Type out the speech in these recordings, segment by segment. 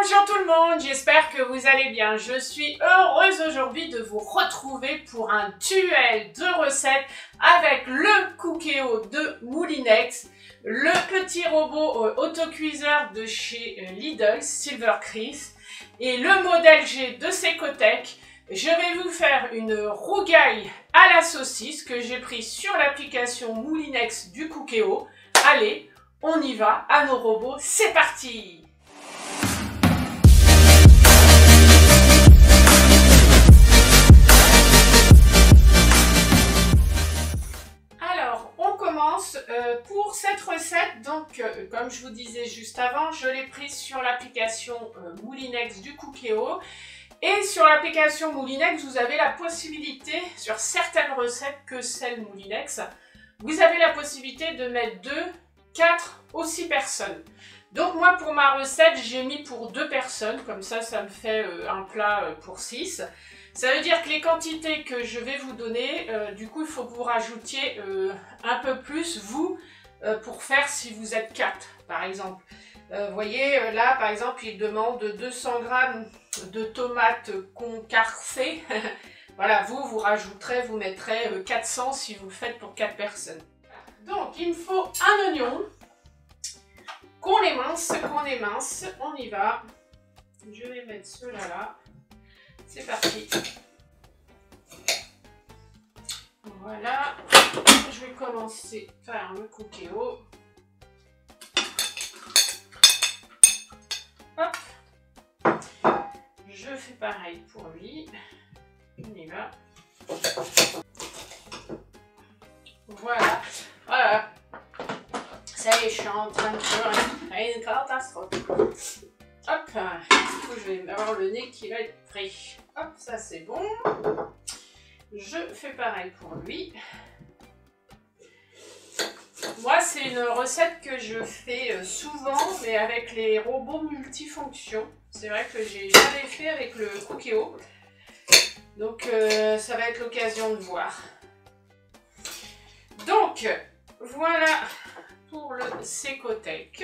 Bonjour tout le monde, j'espère que vous allez bien. Je suis heureuse aujourd'hui de vous retrouver pour un duel de recettes avec le Cookéo de Moulinex, le petit robot autocuiseur de chez Lidl, Silvercris, et le modèle G de Secotech. Je vais vous faire une rougaille à la saucisse que j'ai prise sur l'application Moulinex du Cookéo. Allez, on y va, à nos robots, c'est parti! Pour cette recette, donc comme je vous disais juste avant, je l'ai prise sur l'application Moulinex du Cookéo. Et sur l'application Moulinex, vous avez la possibilité, sur certaines recettes que celle Moulinex, vous avez la possibilité de mettre 2, 4 ou 6 personnes. Donc moi pour ma recette, j'ai mis pour 2 personnes, comme ça me fait un plat pour 6. Ça veut dire que les quantités que je vais vous donner, du coup il faut que vous rajoutiez un peu plus, vous, pour faire si vous êtes 4 par exemple. Vous voyez là par exemple il demande 200 g de tomates concarfées. Voilà, vous rajouterez, vous mettrez 400 si vous le faites pour 4 personnes. Donc il me faut un oignon, qu'on émince, on y va. Je vais mettre cela là. C'est parti. Voilà. Je vais commencer par le Cookéo. Hop. Je fais pareil pour lui. On y va. Voilà. Voilà. Ça y est, je suis en train de faire une catastrophe. Hop, du coup, je vais avoir le nez qui va être pris. Hop, ça c'est bon. Je fais pareil pour lui. Moi, c'est une recette que je fais souvent, mais avec les robots multifonctions. C'est vrai que j'ai jamais fait avec le Cookéo. Donc, ça va être l'occasion de voir. Donc, voilà pour le Secotech.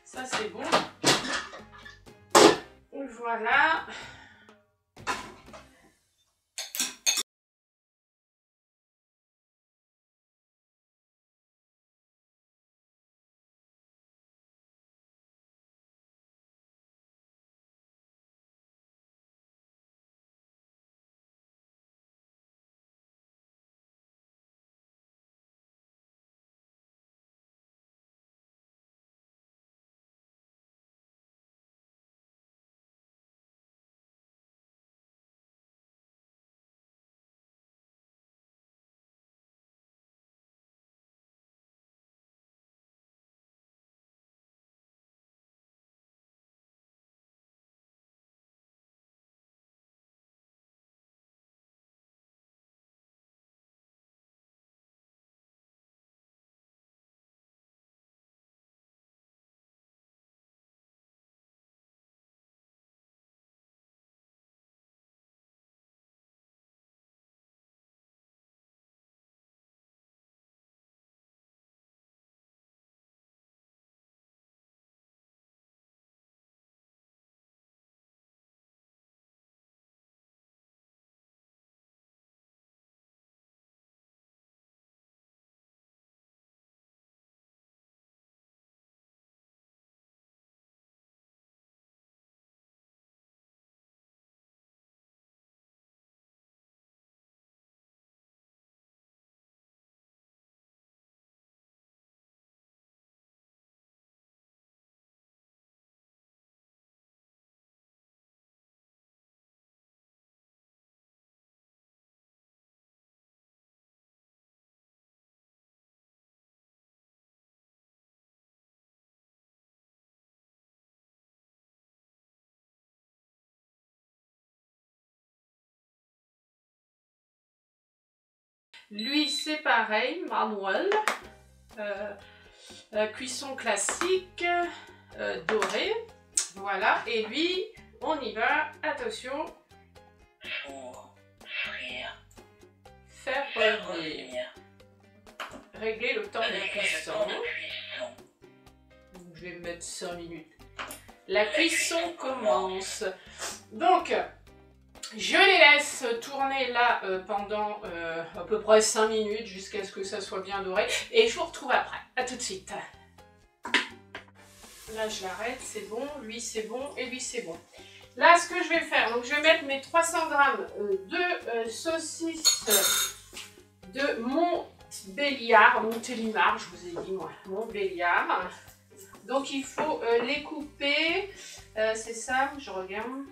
Ça c'est bon. Voilà. Lui, c'est pareil, manuel, cuisson classique, doré, voilà, et lui, on y va, attention, faire revenir, régler le temps de cuisson, donc je vais mettre 5 minutes, la cuisson commence. Donc, je les laisse tourner là pendant à peu près 5 minutes jusqu'à ce que ça soit bien doré. Et je vous retrouve après. A tout de suite. Là, je l'arrête, c'est bon. Lui, c'est bon. Et lui, c'est bon. Là, ce que je vais faire, donc je vais mettre mes 300 g de saucisses de Montbéliard, Montélimar, je vous ai dit moi, Montbéliard. Donc il faut les couper, c'est ça, je regarde.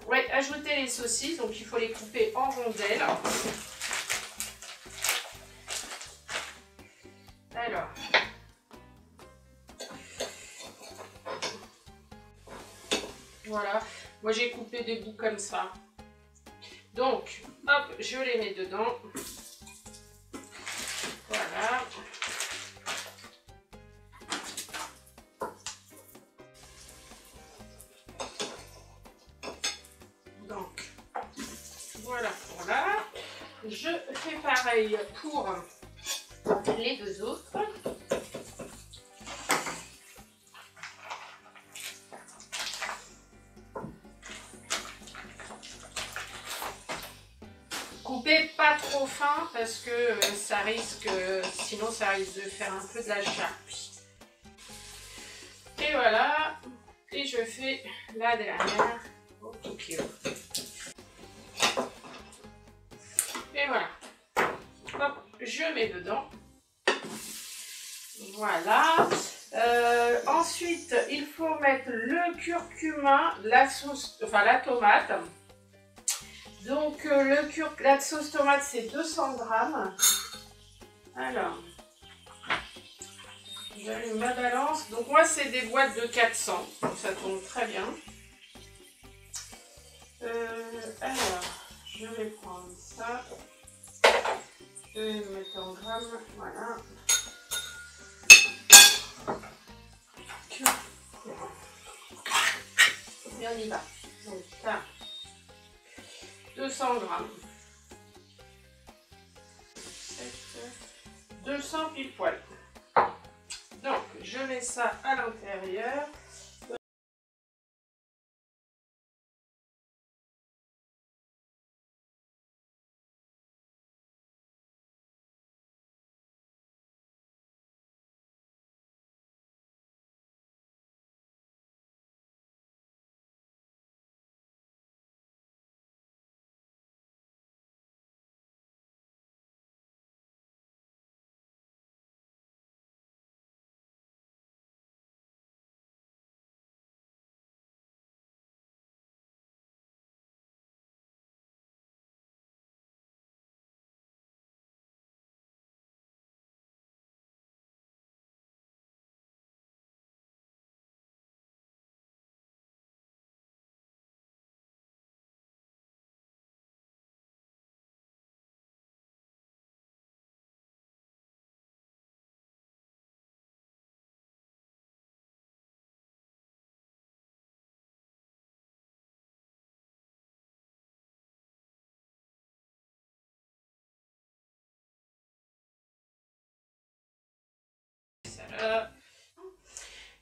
Ouais, ajouter les saucisses, donc il faut les couper en rondelles. Alors. Voilà, moi j'ai coupé des bouts comme ça. Donc, hop, je les mets dedans. Voilà. Donc, voilà pour là. Je fais pareil pour les deux autres. Coupez pas trop fin parce que ça risque, sinon ça risque de faire un peu de la charpie. Et voilà, et je fais la dernière au kilo. Et voilà, hop, je mets dedans. Voilà. Ensuite, il faut mettre le curcuma, la sauce, enfin la tomate. Donc la sauce tomate c'est 200 g. Alors, j'allume ma balance. Donc moi c'est des boîtes de 400, donc ça tourne très bien. Alors, je vais prendre ça. Je vais le mettre en grammes, voilà. Et on y va. Donc ça, 200 g. 200 pile poil. Donc, je mets ça à l'intérieur.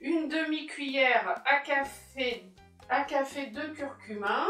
Une demi-cuillère à café de curcuma.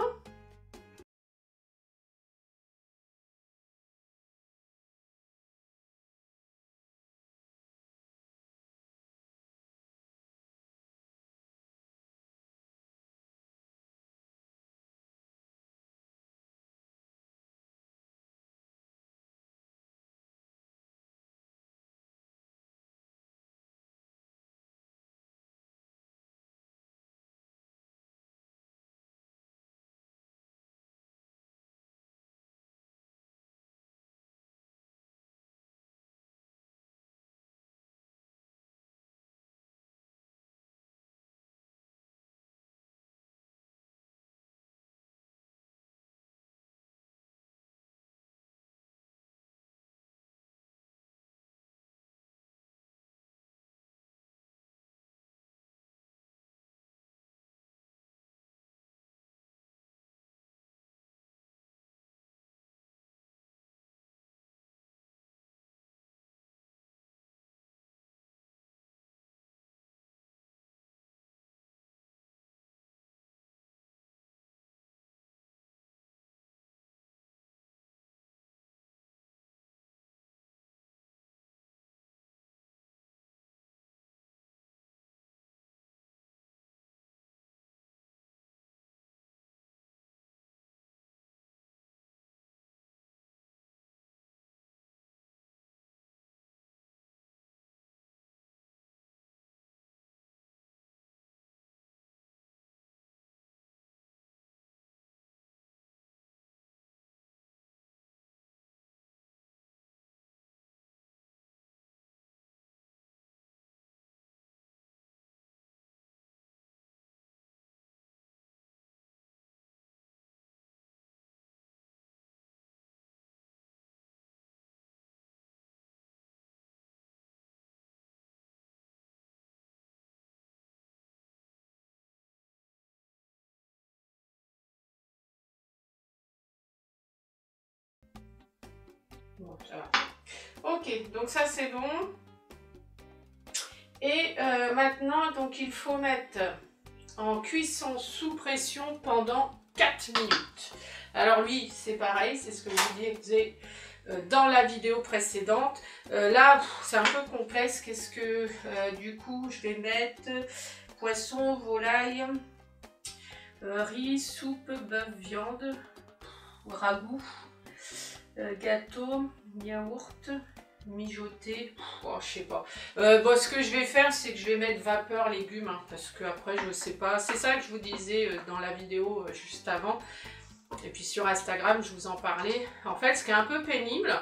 Bon, ça va. Ok, donc ça c'est bon. Et maintenant, donc il faut mettre en cuisson sous pression pendant 4 minutes. Alors lui, c'est pareil, c'est ce que je vous disais dans la vidéo précédente. Là, c'est un peu complexe. Qu'est-ce que du coup, je vais mettre poisson, volaille, riz, soupe, bœuf, viande, ragoût, gâteau, yaourt, mijoter, oh, je sais pas. Bon, ce que je vais faire, c'est que je vais mettre vapeur légumes, hein, parce que après je sais pas. C'est ça que je vous disais dans la vidéo juste avant. Et puis sur Instagram, je vous en parlais. En fait, ce qui est un peu pénible,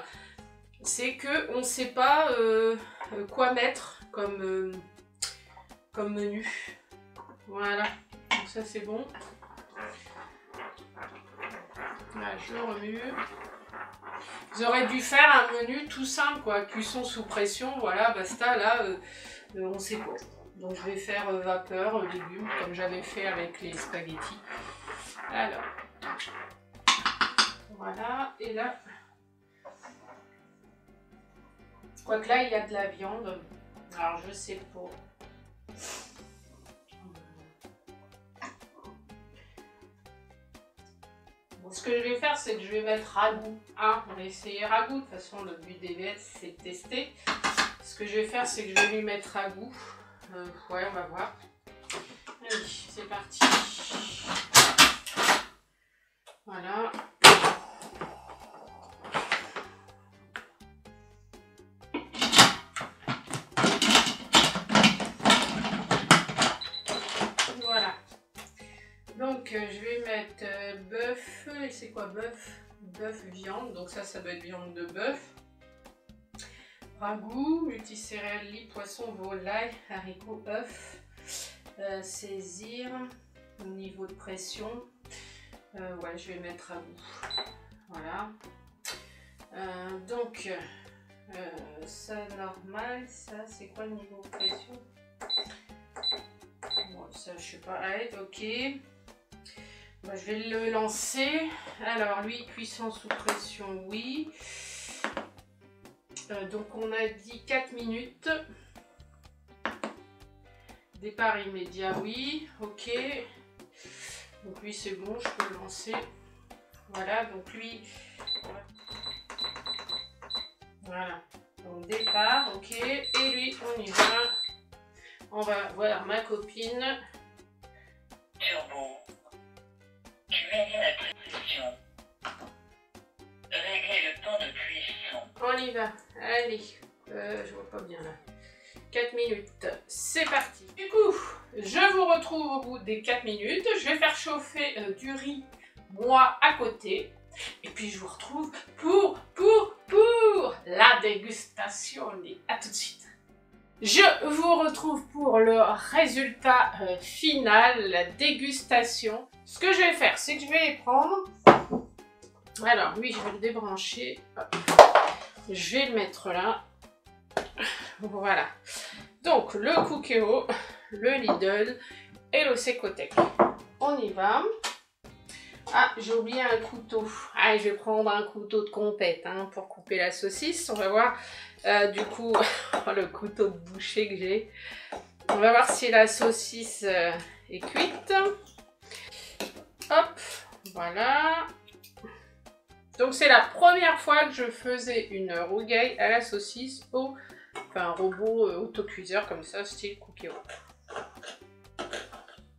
c'est que on sait pas quoi mettre comme menu. Voilà. Donc ça c'est bon. Là, je remue. J'aurais dû faire un menu tout simple, quoi, cuisson sous pression, voilà, basta, là, on sait pas. Donc je vais faire vapeur, légumes, comme j'avais fait avec les spaghettis. Alors, voilà, et là, quoique là, il y a de la viande, alors je sais pas. Ce que je vais faire, c'est que je vais mettre ragoût. Hein, on va essayer ragoût. De toute façon, le but des VS, c'est de tester. Ce que je vais faire, c'est que je vais lui mettre ragoût. Ouais, on va voir. Allez, c'est parti. Voilà. Voilà. Donc, je vais mettre bœuf. Et c'est quoi bœuf? Bœuf, viande. Donc ça doit être viande de bœuf. Ragoût, multicéréales, lit, poisson, volaille, haricots, œufs. Saisir. Au niveau de pression. Ouais, je vais mettre ragoût. Voilà. Donc, ça normal. Ça, c'est quoi le niveau de pression? Bon, ça, je sais pas. Allez, ok. Bah, je vais le lancer. Alors, lui, cuisson sous pression, oui. Donc, on a dit 4 minutes. Départ immédiat, oui. Ok. Donc, lui, c'est bon, je peux le lancer. Voilà, donc lui... Voilà. Donc, départ, ok. Et lui, on y va. On va voir ma copine. Turbo. Tuer la pression. Régler le temps de cuisson. On y va. Allez. Je vois pas bien là. 4 minutes. C'est parti. Du coup, je vous retrouve au bout des 4 minutes. Je vais faire chauffer du riz, moi, à côté. Et puis, je vous retrouve pour la dégustation. À tout de suite. Je vous retrouve pour le résultat final, la dégustation. Ce que je vais faire, c'est que je vais les prendre. Alors, lui, je vais le débrancher. Hop. Je vais le mettre là. Voilà. Donc, le Cookéo, le Lidl et le Secotec. On y va. Ah, j'ai oublié un couteau. Ah, je vais prendre un couteau de compète hein, pour couper la saucisse. On va voir, du coup, le couteau de boucher que j'ai. On va voir si la saucisse est cuite. Hop, voilà. Donc, c'est la première fois que je faisais une rougaille à la saucisse au robot autocuiseur comme ça, style Cookéo.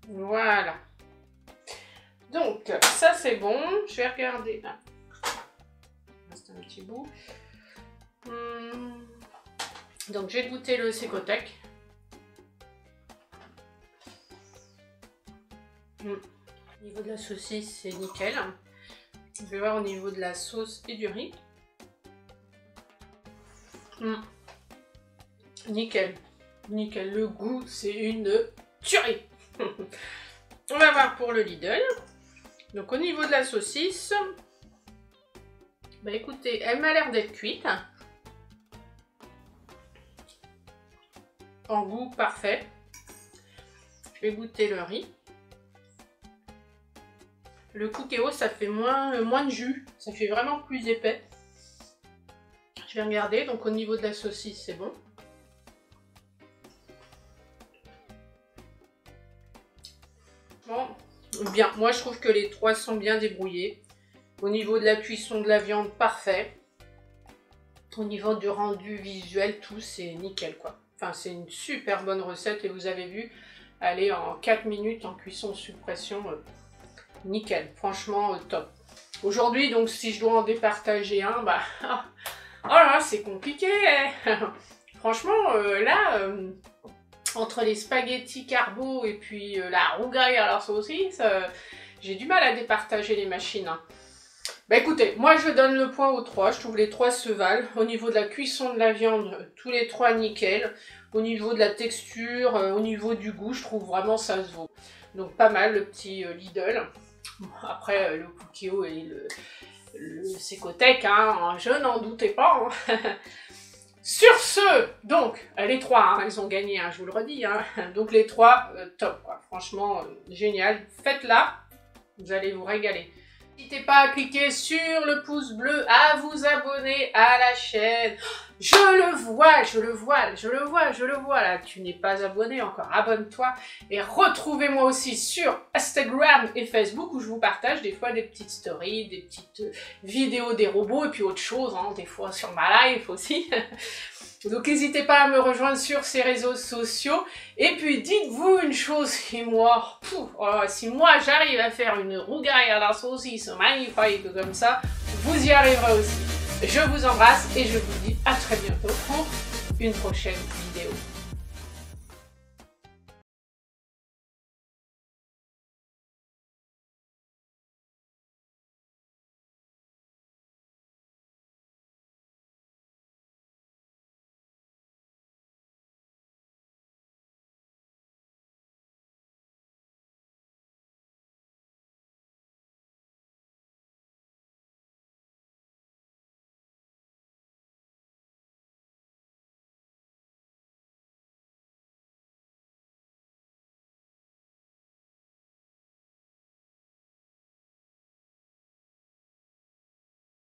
Voilà. Donc, ça c'est bon. Je vais regarder. Ah. C'est un petit bout. Donc, j'ai goûté le Secotec. Au niveau de la saucisse, c'est nickel. Je vais voir au niveau de la sauce et du riz. Nickel. Nickel. Le goût, c'est une tuerie. On va voir pour le Lidl. Donc au niveau de la saucisse, bah écoutez, elle m'a l'air d'être cuite. En goût parfait. Je vais goûter le riz. Le Cookéo, ça fait moins de jus. Ça fait vraiment plus épais. vais regarder. Donc au niveau de la saucisse, c'est bon. Bon, bien. Moi, je trouve que les trois sont bien débrouillés. Au niveau de la cuisson de la viande, parfait. Au niveau du rendu visuel, tout, c'est nickel, quoi. Enfin, c'est une super bonne recette et vous avez vu, elle est en 4 minutes en cuisson sous pression. Nickel, franchement, top. Aujourd'hui, donc, si je dois en départager un, bah... oh là, c'est compliqué, hein. Franchement, là... entre les spaghettis carbo et puis la rougaille à la saucisse, j'ai du mal à départager les machines. Hein. Bah écoutez, moi je donne le point aux trois, je trouve les trois se valent. Au niveau de la cuisson de la viande, tous les trois nickel. Au niveau de la texture, au niveau du goût, je trouve vraiment ça se vaut. Donc pas mal le petit Lidl. Bon, après le Cookéo et le Secotec, hein, je n'en doutais pas. Hein. Sur ce, donc, les trois, hein, ils ont gagné, hein, je vous le redis, hein, donc les trois, top, quoi. Franchement, génial, faites-la, vous allez vous régaler. N'hésitez pas à cliquer sur le pouce bleu, à vous abonner à la chaîne. Je le vois, là, tu n'es pas abonné encore, abonne-toi. Et retrouvez-moi aussi sur Instagram et Facebook où je vous partage des fois des petites stories, des petites vidéos des robots et puis autre chose, hein, des fois sur ma life aussi. Donc n'hésitez pas à me rejoindre sur ces réseaux sociaux. Et puis dites-vous une chose, si moi j'arrive à faire une rougaille à la saucisse magnifique comme ça, vous y arriverez aussi. Je vous embrasse et je vous dis à très bientôt pour une prochaine vidéo.